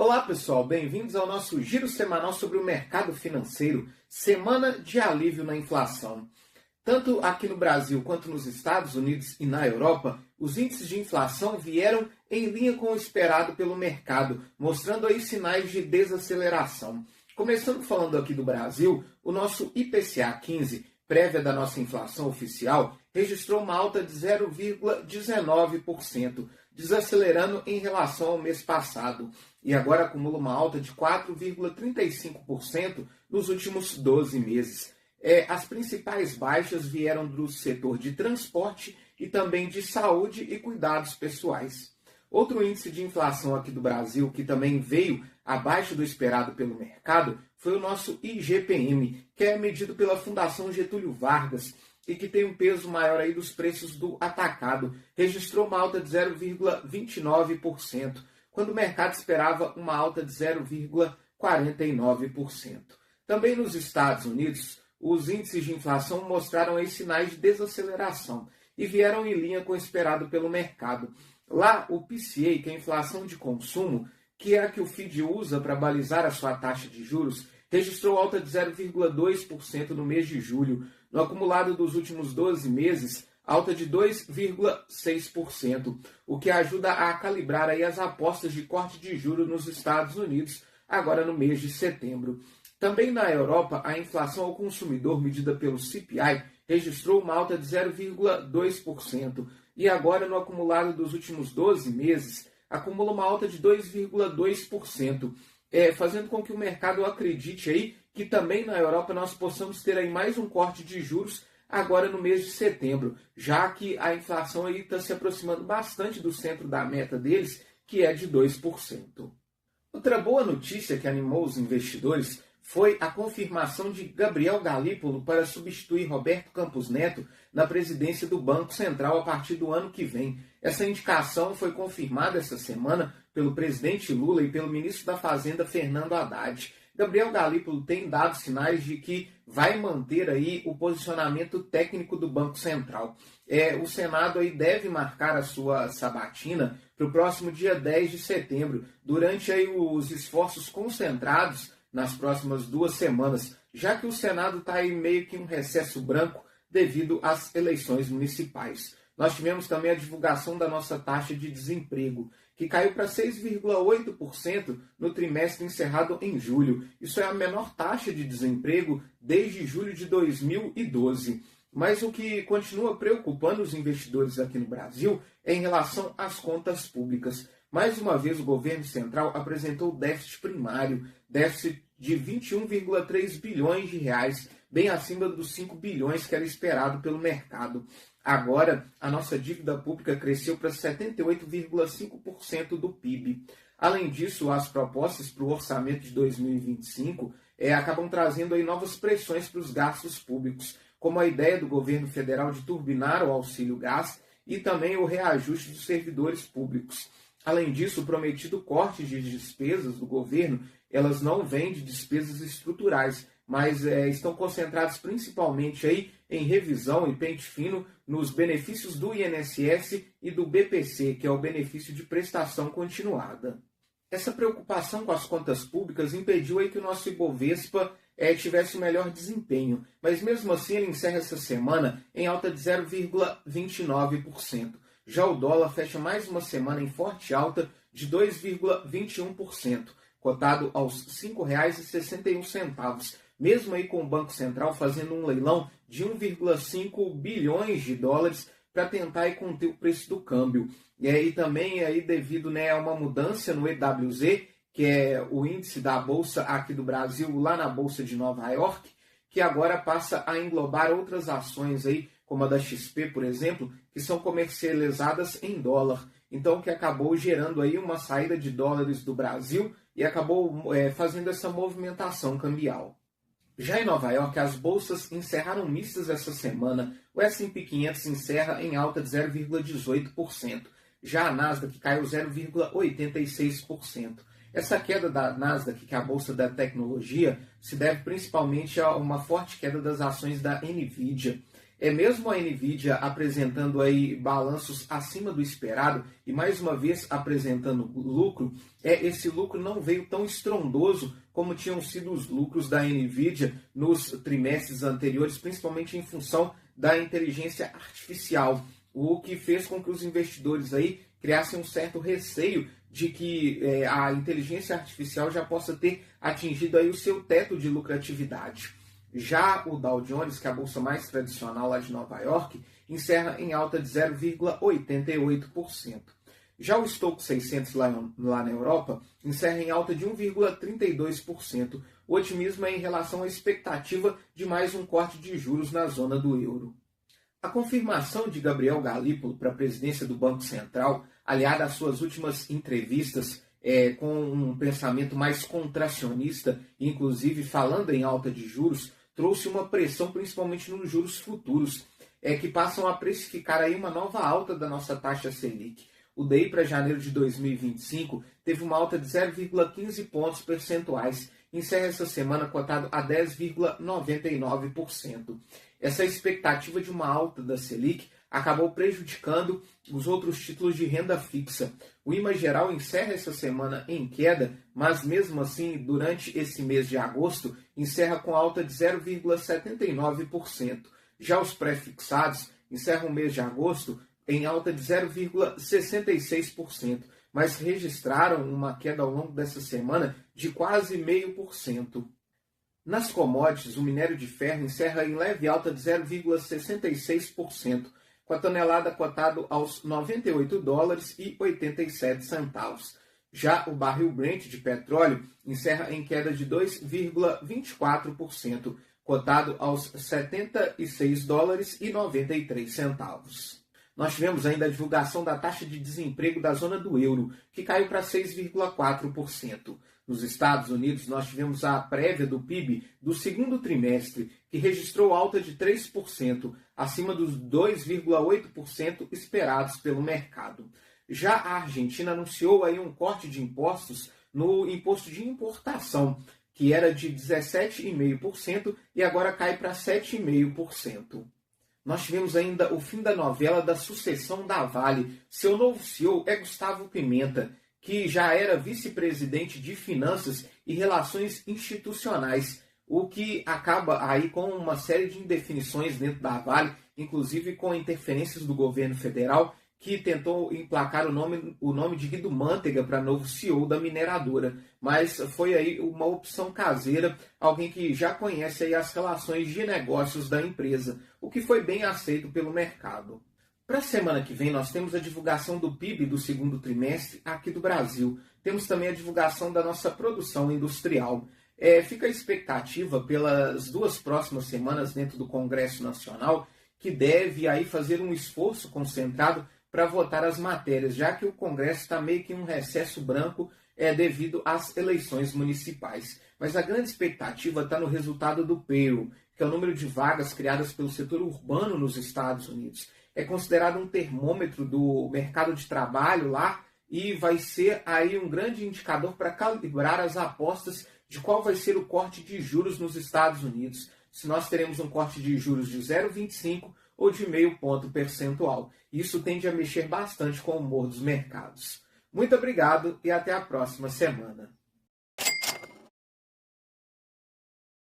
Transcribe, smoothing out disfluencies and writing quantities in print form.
Olá pessoal, bem-vindos ao nosso giro semanal sobre o mercado financeiro, semana de alívio na inflação. Tanto aqui no Brasil quanto nos Estados Unidos e na Europa, os índices de inflação vieram em linha com o esperado pelo mercado, mostrando aí sinais de desaceleração. Começando falando aqui do Brasil, o nosso IPCA 15, prévia da nossa inflação oficial, registrou uma alta de 0,19%, desacelerando em relação ao mês passado, e agora acumula uma alta de 4,35% nos últimos 12 meses. As principais baixas vieram do setor de transporte e também de saúde e cuidados pessoais. Outro índice de inflação aqui do Brasil, que também veio abaixo do esperado pelo mercado, foi o nosso IGPM, que é medido pela Fundação Getúlio Vargas e que tem um peso maior aí dos preços do atacado. Registrou uma alta de 0,29%, quando o mercado esperava uma alta de 0,49%. Também nos Estados Unidos, os índices de inflação mostraram aí sinais de desaceleração e vieram em linha com o esperado pelo mercado. Lá, o PCA, que é a inflação de consumo, que é a que o FED usa para balizar a sua taxa de juros, registrou alta de 0,2% no mês de julho. No acumulado dos últimos 12 meses, alta de 2,6%, o que ajuda a calibrar aí as apostas de corte de juros nos Estados Unidos, agora no mês de setembro. Também na Europa, a inflação ao consumidor medida pelo CPI registrou uma alta de 0,2%, e agora no acumulado dos últimos 12 meses, acumula uma alta de 2,2%, fazendo com que o mercado acredite aí que também na Europa nós possamos ter aí mais um corte de juros agora no mês de setembro, já que a inflação aí está se aproximando bastante do centro da meta deles, que é de 2%. Outra boa notícia que animou os investidores foi a confirmação de Gabriel Galípolo para substituir Roberto Campos Neto na presidência do Banco Central a partir do ano que vem. Essa indicação foi confirmada essa semana pelo presidente Lula e pelo ministro da Fazenda, Fernando Haddad. Gabriel Galípolo tem dado sinais de que vai manter aí o posicionamento técnico do Banco Central. O Senado aí deve marcar a sua sabatina para o próximo dia 10 de setembro, durante aí os esforços concentrados nas próximas 2 semanas, já que o Senado está aí meio que em um recesso branco devido às eleições municipais. Nós tivemos também a divulgação da nossa taxa de desemprego, que caiu para 6,8% no trimestre encerrado em julho. Isso é a menor taxa de desemprego desde julho de 2012. Mas o que continua preocupando os investidores aqui no Brasil é em relação às contas públicas. Mais uma vez, o governo central apresentou déficit primário, déficit de 21,3 bilhões de reais, bem acima dos 5 bilhões que era esperado pelo mercado. Agora, a nossa dívida pública cresceu para 78,5% do PIB. Além disso, as propostas para o orçamento de 2025 acabam trazendo aí novas pressões para os gastos públicos, como a ideia do governo federal de turbinar o auxílio gás e também o reajuste dos servidores públicos. Além disso, o prometido corte de despesas do governo, elas não vêm de despesas estruturais, mas estão concentradas principalmente aí em revisão e pente fino nos benefícios do INSS e do BPC, que é o benefício de prestação continuada. Essa preocupação com as contas públicas impediu aí que o nosso Ibovespa tivesse o melhor desempenho, mas mesmo assim ele encerra essa semana em alta de 0,29%. Já o dólar fecha mais uma semana em forte alta de 2,21%, cotado aos R$ 5,61, mesmo aí com o Banco Central fazendo um leilão de 1,5 bilhões de dólares para tentar aí conter o preço do câmbio. E aí também aí devido a uma mudança no EWZ, que é o índice da Bolsa aqui do Brasil, lá na Bolsa de Nova York, que agora passa a englobar outras ações aí, como a da XP, por exemplo, que são comercializadas em dólar. Então, que acabou gerando aí uma saída de dólares do Brasil e acabou fazendo essa movimentação cambial. Já em Nova York, as bolsas encerraram mistas essa semana. O S&P 500 encerra em alta de 0,18%. Já a Nasdaq caiu 0,86%. Essa queda da Nasdaq, que é a bolsa da tecnologia, se deve principalmente a uma forte queda das ações da NVIDIA. Mesmo a Nvidia apresentando aí balanços acima do esperado e mais uma vez apresentando lucro, esse lucro não veio tão estrondoso como tinham sido os lucros da Nvidia nos trimestres anteriores, principalmente em função da inteligência artificial, o que fez com que os investidores aí criassem um certo receio de que a inteligência artificial já possa ter atingido aí o seu teto de lucratividade. Já o Dow Jones, que é a bolsa mais tradicional lá de Nova York, encerra em alta de 0,88%. Já o Stoxx 600 lá na Europa encerra em alta de 1,32%. O otimismo é em relação à expectativa de mais um corte de juros na zona do euro. A confirmação de Gabriel Galípolo para a presidência do Banco Central, aliada às suas últimas entrevistas com um pensamento mais contracionista, inclusive falando em alta de juros, trouxe uma pressão principalmente nos juros futuros, que passam a precificar aí uma nova alta da nossa taxa Selic. O DI para janeiro de 2025 teve uma alta de 0,15 pontos percentuais, encerra essa semana cotado a 10,99%. Essa expectativa de uma alta da Selic acabou prejudicando os outros títulos de renda fixa. O IMA geral encerra essa semana em queda, mas mesmo assim, durante esse mês de agosto, encerra com alta de 0,79%. Já os pré-fixados encerram o mês de agosto em alta de 0,66%, mas registraram uma queda ao longo dessa semana de quase 0,5%. Nas commodities, o minério de ferro encerra em leve alta de 0,66%, com a tonelada cotado aos $98,87. Já o barril Brent de petróleo encerra em queda de 2,24%, cotado aos $76,93. Nós tivemos ainda a divulgação da taxa de desemprego da zona do euro, que caiu para 6,4%. Nos Estados Unidos, nós tivemos a prévia do PIB do segundo trimestre, que registrou alta de 3%, acima dos 2,8% esperados pelo mercado. Já a Argentina anunciou aí um corte de impostos no imposto de importação, que era de 17,5% e agora cai para 7,5%. Nós tivemos ainda o fim da novela da sucessão da Vale. Seu novo CEO é Gustavo Pimenta, que já era vice-presidente de Finanças e Relações Institucionais, o que acaba aí com uma série de indefinições dentro da Vale, inclusive com interferências do governo federal, que tentou emplacar o nome de Guido Mantega para novo CEO da mineradora. Mas foi aí uma opção caseira, alguém que já conhece aí as relações de negócios da empresa, o que foi bem aceito pelo mercado. Para a semana que vem, nós temos a divulgação do PIB do segundo trimestre aqui do Brasil. Temos também a divulgação da nossa produção industrial. Fica a expectativa pelas duas próximas semanas dentro do Congresso Nacional, que deve aí fazer um esforço concentrado para votar as matérias, já que o Congresso está meio que em um recesso branco devido às eleições municipais. Mas a grande expectativa está no resultado do payroll, que é o número de vagas criadas pelo setor urbano nos Estados Unidos. É considerado um termômetro do mercado de trabalho lá e vai ser aí um grande indicador para calibrar as apostas de qual vai ser o corte de juros nos Estados Unidos. Se nós teremos um corte de juros de 0,25 ou de 0,5 ponto percentual. Isso tende a mexer bastante com o humor dos mercados. Muito obrigado e até a próxima semana.